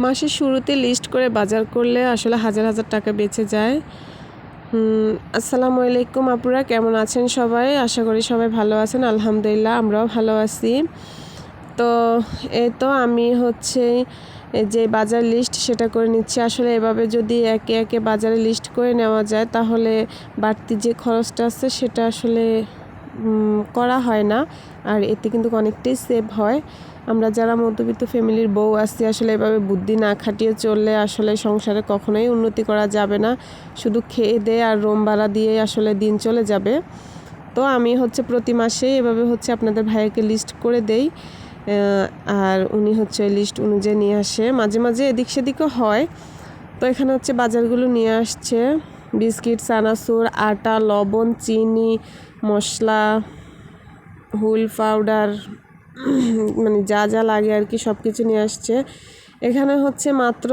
মাসের শুরুতে লিস্ট করে বাজার করলে আসলে হাজার হাজার টাকা বেঁচে যায়। আসসালামু আলাইকুম আপুরা, কেমন আছেন সবাই? আশা করি সবাই ভালো আছেন। আলহামদুলিল্লাহ আমরাও ভালো আছি। তো এই তো আমি যে বাজার লিস্ট সেটা করে নিচ্ছি। আসলে এভাবে যদি একে একে বাজারে লিস্ট করে নেওয়া যায় তাহলে বাড়তি যে খরচটা আছে সেটা আসলে করা হয় না, আর এতে কিন্তু অনেকটাই সেভ হয়। আমরা যারা মধ্যবিত্ত ফ্যামিলির বউ আছি আসলে এভাবে বুদ্ধি না খাটিয়ে চললে আসলে সংসারে কখনোই উন্নতি করা যাবে না। শুধু খেয়ে দেয়ে আর রুম ভাড়া দিয়ে আসলে দিন চলে যাবে। তো আমি প্রতি মাসেই এভাবে আপনাদের ভাইয়াকে লিস্ট করে দেই, আর উনি লিস্ট অনুযায়ী নিয়ে আসে। মাঝে মাঝে এদিক সেদিকও হয়। তো এখানে বাজারগুলো নিয়ে আসছে: বিস্কিট, চানাচুর, আটা, লবণ, চিনি, মশলা, হুইল পাউডার, মানে যা যা লাগে আর কি সব কিছু নিয়ে আসছে। এখানে মাত্র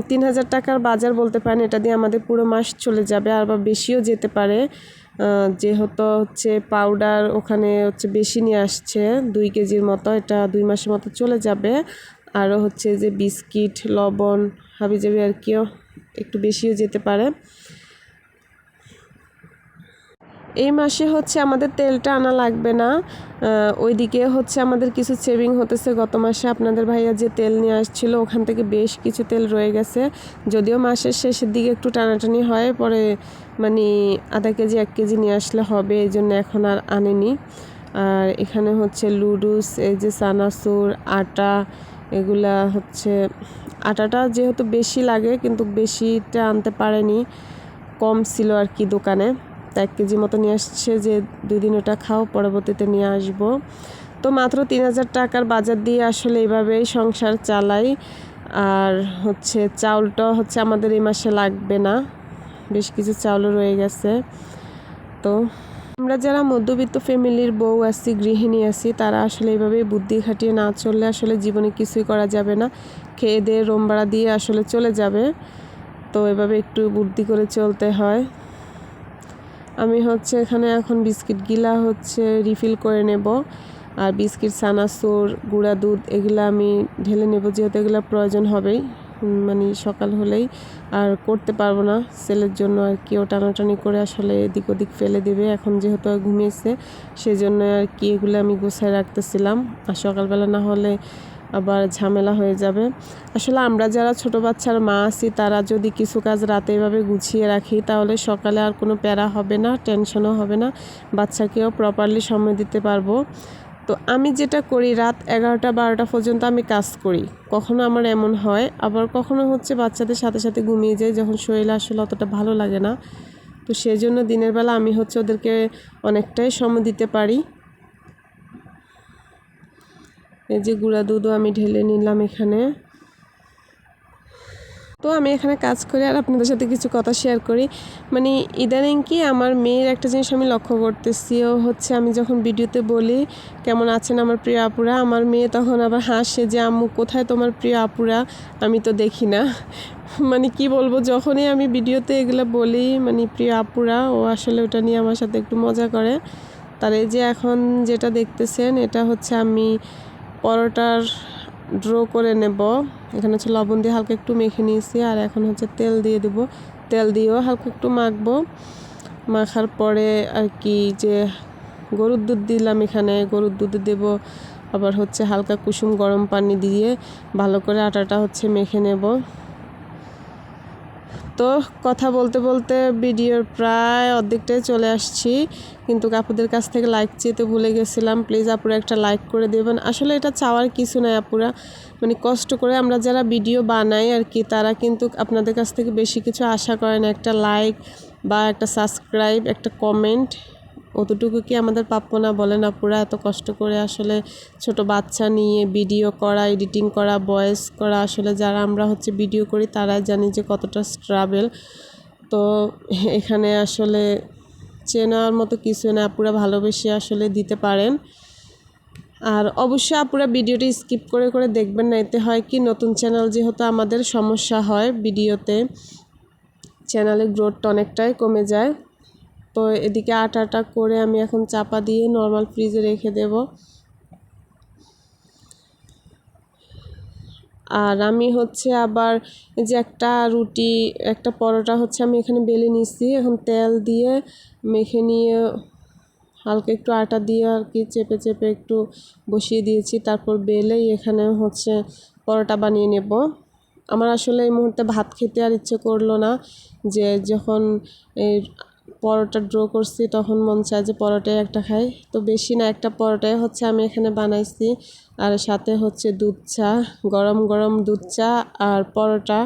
3,000 টাকার বাজার বলতে পারেন। এটা দিয়ে আমাদের পুরো মাস চলে যাবে, আর বা বেশিও যেতে পারে। যেহেতু পাউডার ওখানে বেশি নিয়ে আসছে, 2 কেজির মতো, এটা 2 মাসের মতো চলে যাবে। আরও যে বিস্কিট, লবণ হাবিজাবি আর কিও একটু বেশিও যেতে পারে। এই মাসে আমাদের তেলটা আনা লাগবে না। ওইদিকে আমাদের কিছু সেভিং হতেছে। গত মাসে আপনাদের ভাইয়া যে তেল নিয়ে আসছিল ওখান থেকে বেশ কিছু তেল রয়ে গেছে। যদিও মাসের শেষের দিকে একটু টানাটানি হয়, পরে মানে আধা কেজি 1 কেজি নিয়ে আসলে হবে, এই জন্য এখন আর আনেনি। আর এখানে লুডুস, এই যে চানাচুর, আটা, এগুলা আটাটা যেহেতু বেশি লাগে কিন্তু বেশিটা আনতে পারেনি, কম ছিল আর কি দোকানে। 1 কেজি মতো নিয়ে আসছে, যে 2 দিন ওটা খাও, পরবর্তীতে নিয়ে আসব। তো মাত্র 3,000 টাকার বাজার দিয়ে আসলে এইভাবেই সংসার চালাই। আর চাউলটা আমাদের এই মাসে লাগবে না, বেশ কিছু চাউলও রয়ে গেছে। তো আমরা যারা মধ্যবিত্ত ফ্যামিলির বউ আছি, গৃহিণী আছি, তারা আসলে এইভাবেই বুদ্ধি খাটিয়ে না চললে আসলে জীবনে কিছুই করা যাবে না। খেয়ে দিয়ে রুম ভাড়া দিয়ে আসলে চলে যাবে। তো এভাবে একটু বুদ্ধি করে চলতে হয়। আমি এখানে এখন বিস্কিটগুলা রিফিল করে নেব, আর বিস্কিট, চানাচুর, গুঁড়া দুধ এগুলো আমি ঢেলে নেব, যেহেতু এগুলো প্রয়োজন হবেই, মানে সকাল হলেই আর করতে পারবো না ছেলের জন্য আর কি। ও টানাটানি করে আসলে এদিক ওদিক ফেলে দেবে, এখন যেহেতু ঘুমিয়েছে সেজন্য আর কি এগুলো আমি গুছায় রাখতেছিলাম, আর সকালবেলা না হলে আবার ঝামেলা হয়ে যাবে। আসলে আমরা যারা ছোট বাচ্চার মা আছি তারা যদি কিছু কাজ রাতে এভাবে গুছিয়ে রাখি তাহলে সকালে আর কোনো প্যারা হবে না, টেনশনও হবে না, বাচ্চাকেও প্রপারলি সময় দিতে পারবো। তো আমি যেটা করি, রাত 11টা-12টা পর্যন্ত আমি কাজ করি। কখনো আমার এমন হয়, আবার কখনো বাচ্চাদের সাথে সাথে ঘুমিয়ে যাই যখন শরীর আসলে অতটা ভালো লাগে না। তো সেজন্য দিনের বেলা আমি ওদেরকে অনেকটাই সময় দিতে পারি। এই যে গুঁড়া দুধও আমি ঢেলে নিলাম এখানে। তো আমি এখানে কাজ করি আর আপনাদের সাথে কিছু কথা শেয়ার করি। মানে ইদানিং কি আমার মেয়ের একটা জিনিস আমি লক্ষ্য করতেছি, ও আমি যখন ভিডিওতে বলি কেমন আছেন আমার প্রিয় আপুরা, আমার মেয়ে তখন আবার হাসে যে আম্মু কোথায় তোমার প্রিয় আপুরা, আমি তো দেখি না। মানে কি বলবো, যখনই আমি ভিডিওতে এগুলো বলি মানে প্রিয় আপুরা, ও আসলে ওটা নিয়ে আমার সাথে একটু মজা করে। তার এই যে এখন যেটা দেখতেছেন এটা আমি পরোটার ড্র করে নেব। এখানে লবণ দিয়ে হালকা একটু মেখে নিয়েছি, আর এখন তেল দিয়ে দেব। তেল দিয়েও হালকা একটু মাখবো। মাখার পরে আর কি যে গরুর দুধ দিলাম, এখানে গরুর দুধ দেব। আবার হালকা কুসুম গরম পানি দিয়ে ভালো করে আটাটা মেখে নেব। তো কথা বলতে বলতে ভিডিওর প্রায় অর্ধেকটাই চলে আসছি, কিন্তু আপুদের কাছ থেকে লাইক চেতে ভুলে গেছিলাম। প্লিজ আপুরা একটা লাইক করে দেবেন। আসলে এটা চাওয়ার কিছু নয় আপুরা, মানে কষ্ট করে আমরা যারা ভিডিও বানাই আর কি, তারা কিন্তু আপনাদের কাছ থেকে বেশি কিছু আশা করেন। একটা লাইক বা একটা সাবস্ক্রাইব, একটা কমেন্ট, অতটুকু কি আমাদের প্রাপ্য না বলেন আপুরা? এত কষ্ট করে আসলে ছোট বাচ্চা নিয়ে ভিডিও করা, এডিটিং করা, ভয়েস করা, আসলে যারা আমরা ভিডিও করি তারাই জানি যে কতটা স্ট্রাগল। তো এখানে আসলে চেনার মতো কিছু না, আপুরা ভালোবেসে আসলে দিতে পারেন। আর অবশ্যই আপুরা ভিডিওটি স্কিপ করে করে দেখবেন না, এতে হয় কি নতুন চ্যানেল যেহেতু আমাদের সমস্যা হয় ভিডিওতে, চ্যানেলের গ্রোথটা অনেকটাই কমে যায়। তো এদিকে আটাটা করে আমি এখন চাপা দিয়ে নর্মাল ফ্রিজে রেখে দেব। আর আমি হচ্ছে আবার এই যে একটা রুটি একটা পরোটা হচ্ছে আমি এখানে বেলে নিছি, এখন তেল দিয়ে মেখে নিয়ে হালকা একটু আটা দিয়ে আর কি চেপে চেপে একটু বসিয়ে দিয়েছি, তারপর বেলেই এখানে হচ্ছে পরোটা বানিয়ে নেব। আমার আসলে এই মুহূর্তে ভাত খেতে আর ইচ্ছে করলো না, যে যখন এই পরোটা ড্র করছি তখন মন চায় যে পরোটাই একটা খাই, তো বেশি না একটা পরোটাই হচ্ছে আমি এখানে বানাইছি। আর সাথে হচ্ছে দুধ চা, গরম গরম দুধ চা আর পরোটা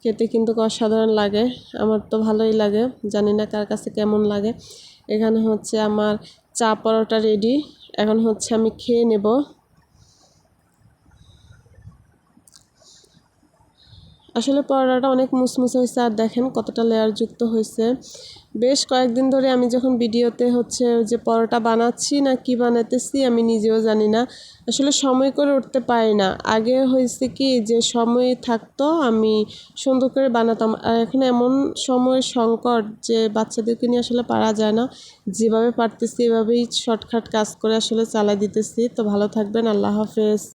খেতে কিন্তু অসাধারণ লাগে, আমার তো ভালোই লাগে, জানি না কার কাছে কেমন লাগে। এখানে হচ্ছে আমার চা পরোটা রেডি, এখন হচ্ছে আমি খেয়ে নেব। আসলে পরোটাটা অনেক মুসমুসে হয়েছে, আর দেখেন কতটা লেয়ারযুক্ত হয়েছে। বেশ কয়েকদিন ধরে আমি যখন ভিডিওতে হচ্ছে যে পরোটা বানাচ্ছি না কি বানাতেছি আমি নিজেও জানি না, আসলে সময় করে উঠতে পারি না। আগে হয়েছে কি যে সময় থাকতো আমি সুন্দর করে বানাতাম, আর এখন এমন সময়ের সংকট যে বাচ্চাদেরকে নিয়ে আসলে পারা যায় না, যেভাবে পারতেছি এভাবেই শর্টকাট কাজ করে আসলে চালাই দিতেছি। তো ভালো থাকবেন, আল্লাহ হাফেজ।